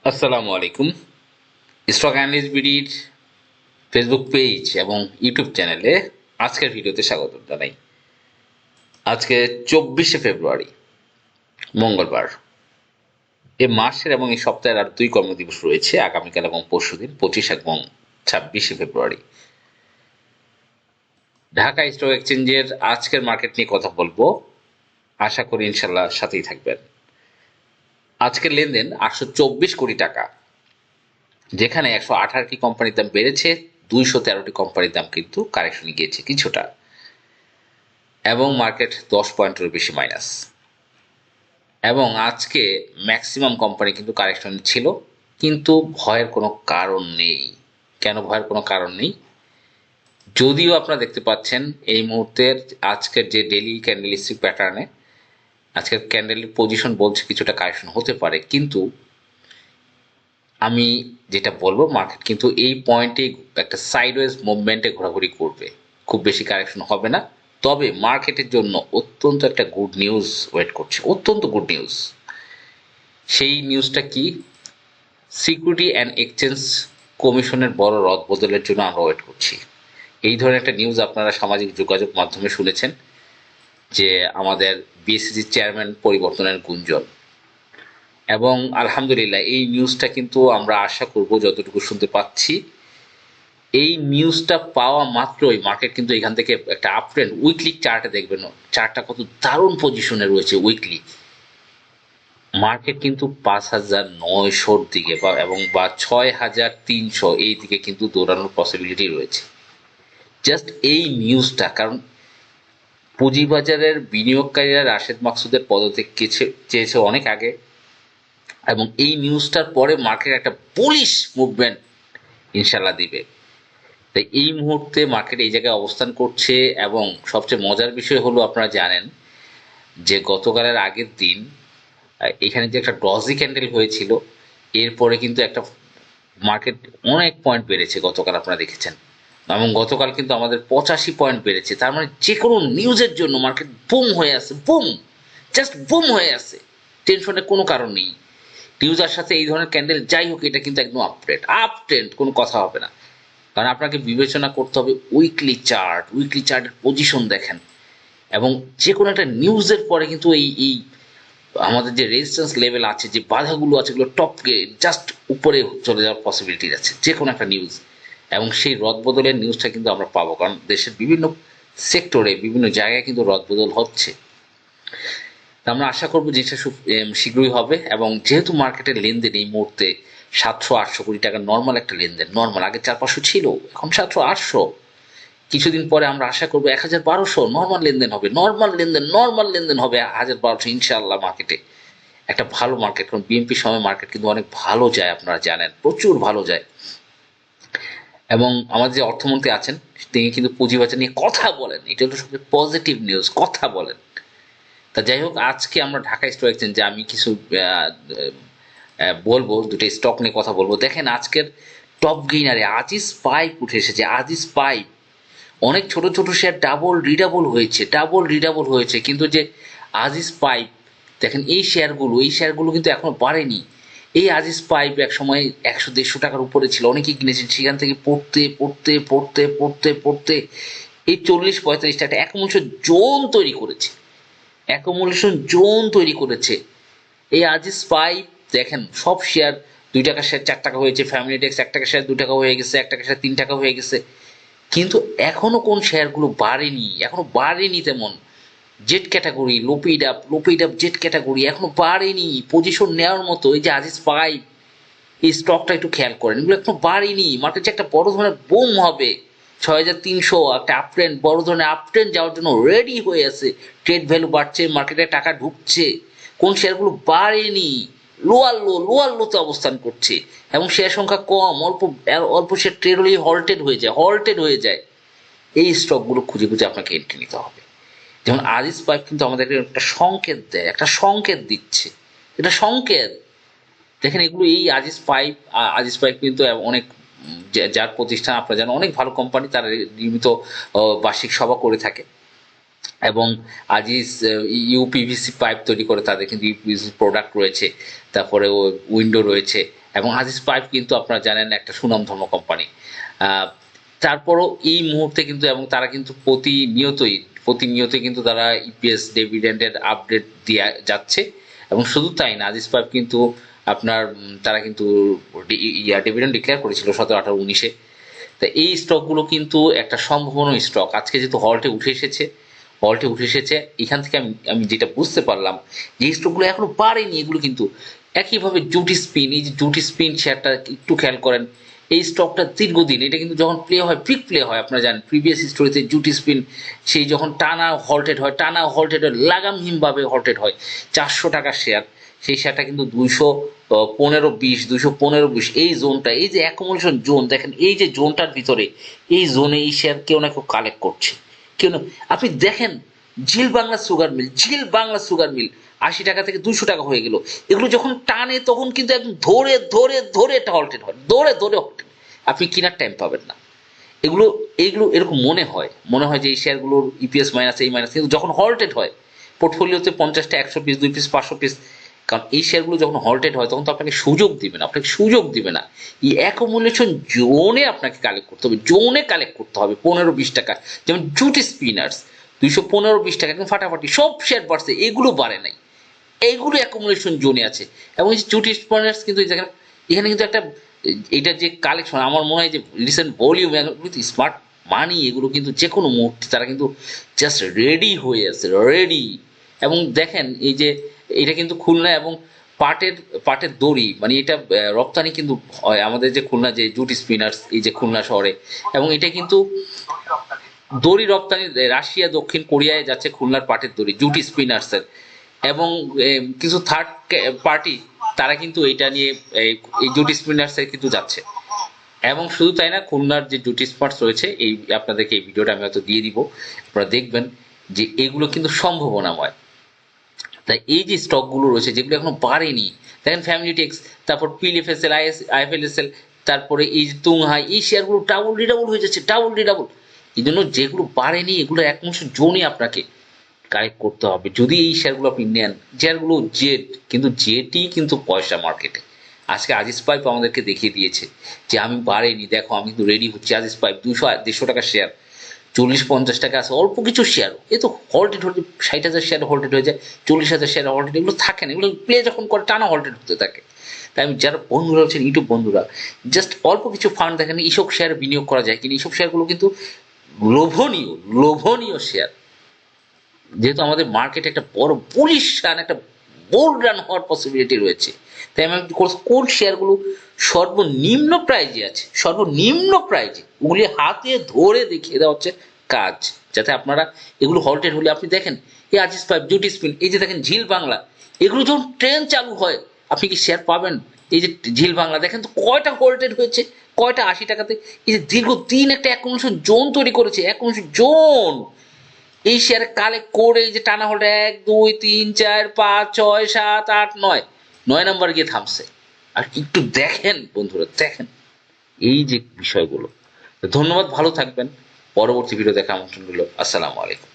আসসালামু আলাইকুম। Stock analyst বিডির Facebook page এবং ইউটিউব চ্যানেলে আজকের ভিডিওতে স্বাগত জানাই। আজকে 24শে ফেব্রুয়ারি, মঙ্গলবার। এ মাসের এবং এই সপ্তাহের আর দুই কর্মদিবস রয়েছে, আগামীকাল এবং পরশুদিন, 25 এবং 26শে ফেব্রুয়ারি। ঢাকা স্টক এক্সচেঞ্জের আজকের মার্কেট নিয়ে কথা বলবো, আশা করি ইনশাল্লাহ সাথেই থাকবেন। আজকের লেনদেন 824 কোটি টাকা, যেখানে 118টি কোম্পানির দাম বেড়েছে, 213টি কোম্পানির দাম কিন্তু কারেকশনে গিয়েছে কিছুটা, এবং মার্কেট 10 পয়েন্টের বেশি মাইনাস। এবং আজকে ম্যাক্সিমাম কোম্পানি কিন্তু কারেকশনে ছিল, কিন্তু ভয়ের কোনো কারণ নেই। কেন ভয়ের কোনো কারণ নেই? যদিও আপনারা দেখতে পাচ্ছেন এই মুহূর্তের আজকের যে ডেইলি ক্যান্ডেলস্টিক প্যাটার্নে আজকের ক্যান্ডেলের পজিশন বলছে কিছুটা কারেকশন হতে পারে, কিন্তু আমি যেটা বলবো, মার্কেট কিন্তু এই পয়েন্টে একটা সাইডওয়েজ মুভমেন্টে ঘোরাঘুরি করবে, খুব বেশি কারেকশন হবে না। তবে মার্কেটের জন্য অত্যন্ত একটা গুড নিউজ ওয়েট করছে, অত্যন্ত গুড নিউজ। সেই নিউজটা কি? সিকিউরিটি অ্যান্ড এক্সচেঞ্জ কমিশনের বড় রদ বদলের জন্য আমরা ওয়েট করছি। এই ধরনের একটা নিউজ আপনারা সামাজিক যোগাযোগ মাধ্যমে শুনেছেন, যে আমাদের বিএসসিসির চেয়ারম্যান পরিবর্তনের গুঞ্জন। এবং আলহামদুলিল্লাহ এই নিউজটা কিন্তু আমরা আশা করব, যতটুকু শুনতে পাচ্ছি, এই নিউজটা পাওয়া মাত্রই মার্কেট কিন্তু এখান থেকে একটা আপ ট্রেন্ড, উইকলি চার্টে দেখবেন চার্টটা কত দারুণ পজিশনে রয়েছে। উইকলি মার্কেট কিন্তু 5,900-র দিকে বা 6,300 এই দিকে কিন্তু দৌড়ানোর পসিবিলিটি রয়েছে। জাস্ট এই নিউজটা, কারণ পুঁজিবাজারের বিনিয়োগকারীরা রাশেদ মাকসুদের পদত্যাগ চেয়েছে অনেক আগে, এবং এই নিউজটার পরে মার্কেট একটা বুলিশ মুভমেন্ট ইনশাল্লাহ দিবে। তাই এই মুহূর্তে মার্কেট এই জায়গায় অবস্থান করছে। এবং সবচেয়ে মজার বিষয় হলো, আপনারা জানেন যে গতকালের আগের দিন এখানে যে একটা ডজি ক্যান্ডেল হয়েছিল, এরপরে কিন্তু একটা মার্কেট অনেক পয়েন্ট বেড়েছে গতকাল, আপনারা দেখেছেন। এবং গতকাল কিন্তু আমাদের 85 পয়েন্ট বেড়েছে। তার মানে যে কোনো নিউজের জন্য মার্কেট বুম হয়ে আছে, বুম, জাস্ট বুম হয়ে আছে। টেনশনের কোনো কারণ নেই। নিউজের সাথে এই ধরনের ক্যান্ডেল যাই হোক, এটা কিন্তু একদম আপ ট্রেন্ড, কোনো কথা হবে না। কারণ আপনাকে বিবেচনা করতে হবে উইকলি চার্ট, উইকলি চার্টের পজিশন দেখেন। এবং যে কোনো একটা নিউজের পরে কিন্তু এই এই আমাদের যে রেজিস্ট্যান্স লেভেল আছে, যে বাধাগুলো আছে, এগুলো টপকে জাস্ট উপরে চলে যাওয়ার পসিবিলিটি আছে যে কোনো একটা নিউজ। এবং সেই রদবদলের নিউজটা কিন্তু আমরা পাবো, কারণ দেশের বিভিন্ন সেক্টরে বিভিন্ন জায়গায় কিন্তু রদবদল হচ্ছে। আমরা আশা করবো জিনিসটা শীঘ্রই হবে। এবং যেহেতু মার্কেটের লেনদেন এই মুহূর্তে 700-800 কোটি টাকা নর্মাল একটা লেনদেন, নর্মাল, আগে 400-500 ছিল, এখন 700-800। কিছুদিন পরে আমরা আশা করবো 1,1200 নর্মাল লেনদেন হবে, নর্মাল লেনদেন হবে 1,1200 ইনশাআল্লাহ। মার্কেটে একটা ভালো মার্কেট, কারণ বিএনপি সময় মার্কেট কিন্তু অনেক ভালো যায়, আপনারা জানেন, প্রচুর ভালো যায়। এবং আমাদের যে অর্থমন্ত্রী আছেন, তিনি কিন্তু পুঁজিবাজার নিয়ে কথা বলেন, এটা হলো সবচেয়ে পজিটিভ নিউজ, কথা বলেন। তা যাই হোক, আজকে আমরা ঢাকা স্টক এক্সচেঞ্জে আমি কিছু বলবো, দুটো স্টক নিয়ে কথা বলবো। দেখেন আজকের টপ গেইনারে আজিজ পাইপ উঠে এসেছে। আজিজ পাইপ, অনেক ছোট ছোট শেয়ার ডাবল রিডাবল হয়েছে, কিন্তু যে আজিজ পাইপ, দেখেন এই শেয়ারগুলো কিন্তু এখনো বাড়েনি। এই আজিজ পাইপ এক সময় 100-150 টাকার উপরে ছিল, অনেকেই কিনেছেন, সেখান থেকে পড়তে এই 40-45 টাকা অ্যাকুমুলেশন জোন তৈরি করেছে, এই আজিজ পাইপ। দেখেন সব শেয়ার 2 টাকার শেয়ার 4 টাকা হয়েছে, ফ্যামিলি টেক্স 1 টাকার শেয়ার 2 টাকা হয়ে গেছে, 1 টাকার শেয়ার 3 টাকা হয়ে গেছে। কিন্তু এখনো কোন শেয়ারগুলো বাড়েনি তেমন। জেট ক্যাটাগরি, লোপিড আপ জেট ক্যাটাগরি এখনো বাড়েনি, পজিশন নেওয়ার মতো। এই যে আজিজ পাইপ, এই স্টকটা একটু খেয়াল করেন, এগুলো এখনো বাড়েনি। মার্কেট যে একটা বড় ধরনের বুম হবে, 6,300 একটা আপ ট্রেন্ড, বড় ধরনের আপ ট্রেন্ড যাওয়ার জন্য রেডি হয়ে আছে। ট্রেড ভ্যালু বাড়ছে, মার্কেটে টাকা ঢুকছে। কোন শেয়ারগুলো বাড়েনি, লোয়ার লোতে অবস্থান করছে, এবং শেয়ার সংখ্যা কম, অল্প শেয়ার ট্রেড হলেই হল্টেড হয়ে যায়। এই স্টকগুলো খুঁজে খুঁজে আপনাকে এন্ট্রি নিতে হবে। যেমন আজিজ পাইপ কিন্তু আমাদেরকে একটা সংকেত দেয়, একটা সংকেত দিচ্ছে, এটা সংকেত। দেখেন এগুলো, এই আজিজ পাইপ কিন্তু অনেক যার প্রতিষ্ঠান আপনারা জানেন, অনেক ভালো কোম্পানি, তারা নিয়মিত বার্ষিক সভা করে থাকে। এবং আজিজ ইউপিভিসি পাইপ তৈরি করে, তাদের কিন্তু ইউপিভিসি প্রোডাক্ট রয়েছে, তারপরে উইন্ডো রয়েছে, এবং আজিজ পাইপ কিন্তু আপনারা জানেন একটা সুনামধন্য কোম্পানি। তারপরও এই মুহূর্তে কিন্তু এবং তারা কিন্তু প্রতিনিয়তই কিন্তু তারা ইপিএস ডিভিডেন্ডের আপডেট দিয়ে যাচ্ছে। এবং শুধু তাই না, আজিজ পাইপ কিন্তু আপনার তারা কিন্তু ডিভিডেন্ড ডিক্লেয়ার করেছিল 17, 18, 19-এ। তা এই স্টকগুলো কিন্তু একটা সম্ভাবনা স্টক আজকে যেহেতু হল্টে উঠে এসেছে এখান থেকে আমি যেটা বুঝতে পারলাম যে স্টকগুলো এখনো বাড়েনি, এগুলো কিন্তু একইভাবে জুটি স্পিন, এই যে জুটি স্পিন শেয়ারটা একটু খেয়াল করেন, এই স্টকটা দীর্ঘদিন এটা কিন্তু যখন পিক প্লে হয় আপনারা জানেন প্রিভিয়াস স্টোরিতে জুটি স্পিন সেই যখন টানা হল্টেড হয় লাগামহীনভাবে হল্টেড হয় 400 টাকার শেয়ার, সেই শেয়ারটা কিন্তু 215-20 এই জোনটা, এই যে অ্যাকুমুলেশন জোন দেখেন, এই যে জোনটার ভিতরে এই জোনে এই শেয়ার কেউ না কেউ কালেক্ট করছে, কেউ না। আপনি দেখেন ঝিল বাংলা সুগার মিল 80 টাকা থেকে 200 টাকা হয়ে গেল, এগুলো যখন টানে তখন কিন্তু একদম ধরে এটা হল্টেড হয়, ধরে হল্টেড, আপনি কেনার টাইম পাবেন না। এগুলো এরকম মনে হয় যে এই শেয়ারগুলোর ইপিএস মাইনাস কিন্তু যখন হল্টেড হয় পোর্টফোলিওতে 50টা 100 পিস 2 পিস 500 পিস, কারণ এই শেয়ারগুলো যখন হল্টেড হয় তখন তো আপনাকে সুযোগ দিবে না এই অ্যাকুমুলেশন জোনে আপনাকে কালেক্ট করতে হবে 15-20 টাকা, যেমন জুটি স্পিনার্স 215-20 টাকা একদম ফাটাফাটি সব শেয়ার বাড়ছে, এগুলো বাড়ে নাই, এইগুলো অ্যাকুমুলেশন জোনে আছে। এবং এই জুটি স্পিনার্স কিন্তু এখানে কিন্তু একটা এটা যে কালেকশন আমার মনে হয় যে রিসেন্ট ভলিউম স্মার্ট মানি এগুলো কিন্তু যে কোনো মুহূর্তে তারা কিন্তু জাস্ট রেডি। এবং দেখেন এই যে এটা কিন্তু খুলনা এবং পাটের দড়ি মানে এটা রপ্তানি কিন্তু হয় আমাদের যে খুলনা যে জুটি স্পিনার্স এই যে খুলনা শহরে, এবং এটা কিন্তু দড়ি রপ্তানি রাশিয়া দক্ষিণ কোরিয়ায় যাচ্ছে খুলনার পাটের দড়ি জুটি স্পিনার্সের। এবং কিছু থার্ড পার্টি তারা কিন্তু এটা নিয়ে এই জুটি স্পিনার্সের কিন্তু যাচ্ছে। এবং শুধু তাই না, খুলনার যে জুটি স্পটস রয়েছে এই আপনাদেরকে এই ভিডিওটা আমি হয়তো দিয়ে দিব, আপনারা দেখবেন যে এগুলো কিন্তু সম্ভাবনাময়। তাই এই যে স্টকগুলো রয়েছে যেগুলো এখনো বাড়েনি, দেখেন ফ্যামিলি টেক্স, তারপর পিএলএফএসএল, আইএফএলএসএল, তারপরে এই যে তুংহাই, এই শেয়ারগুলো ডাবল হয়ে যাচ্ছে এই জন্য যেগুলো বাড়েনি এগুলো একমাত্র জোনে আপনাকে কালেক্ট করতে হবে যদি এই শেয়ারগুলো আপনি নেন। শেয়ারগুলো কিন্তু জেটই কিন্তু পয়সা মার্কেটে। আজকে আজিজ পাইপ আমাদেরকে দেখিয়ে দিয়েছে যে আমি বাড়েনি, দেখো আমি কিন্তু রেডি হচ্ছি। আজিজ পাইপ 200-150 টাকা শেয়ার, 40-50 টাকা আছে অল্প কিছু শেয়ার, এ তো হল্টেড 60,000 শেয়ার হল্টেড হয়ে যায়, 40,000 শেয়ার হল্টেড, এগুলো থাকে না, এগুলো প্লে যখন করে টানা হল্টেড হতে থাকে। তাই আমি যারা বন্ধুরা হচ্ছেন ইউটিউব বন্ধুরা, জাস্ট অল্প কিছু ফান্ড দেখেন এইসব শেয়ারে বিনিয়োগ করা যায় কিনা, এইসব শেয়ারগুলো কিন্তু লোভনীয় শেয়ার। যেহেতু আমাদের মার্কেটে একটা বড় বুলিশ রান, একটা বোল্ড রান হওয়ার পসিবিলিটি রয়েছে, তাই আমি কোন শেয়ারগুলো সর্বনিম্ন প্রাইজে ওগুলি হাতে ধরে দেখিয়ে দেওয়া হচ্ছে কাজ, যাতে আপনারা এগুলো হল্টেড হলে আপনি দেখেন এই আজিজ পাইপ, জুটি স্পিন, এই যে দেখেন ঝিল বাংলা, এগুলো যখন ট্রেন চালু হয় আপনি কি শেয়ার পাবেন? এই যে ঝিল বাংলা দেখেন তো কয়টা হল্টেড হয়েছে, কয়টা 80 টাকাতে, এই যে দীর্ঘদিন একটা অ্যাকুমুলেশন জোন তৈরি করেছে, অ্যাকুমুলেশন জোন এই শেয়ার কালেক্ট করে এই যে টানা হল্টে 1, 2, 3, 4, 5, 6, 7, 8, 9 নাম্বার গিয়ে থামছে। আর একটু দেখেন বন্ধুরা, দেখেন এই যে বিষয়গুলো। ধন্যবাদ, ভালো থাকবেন, পরবর্তী ভিডিও দেখা আমন্ত্রণ রইল। আসসালামু আলাইকুম।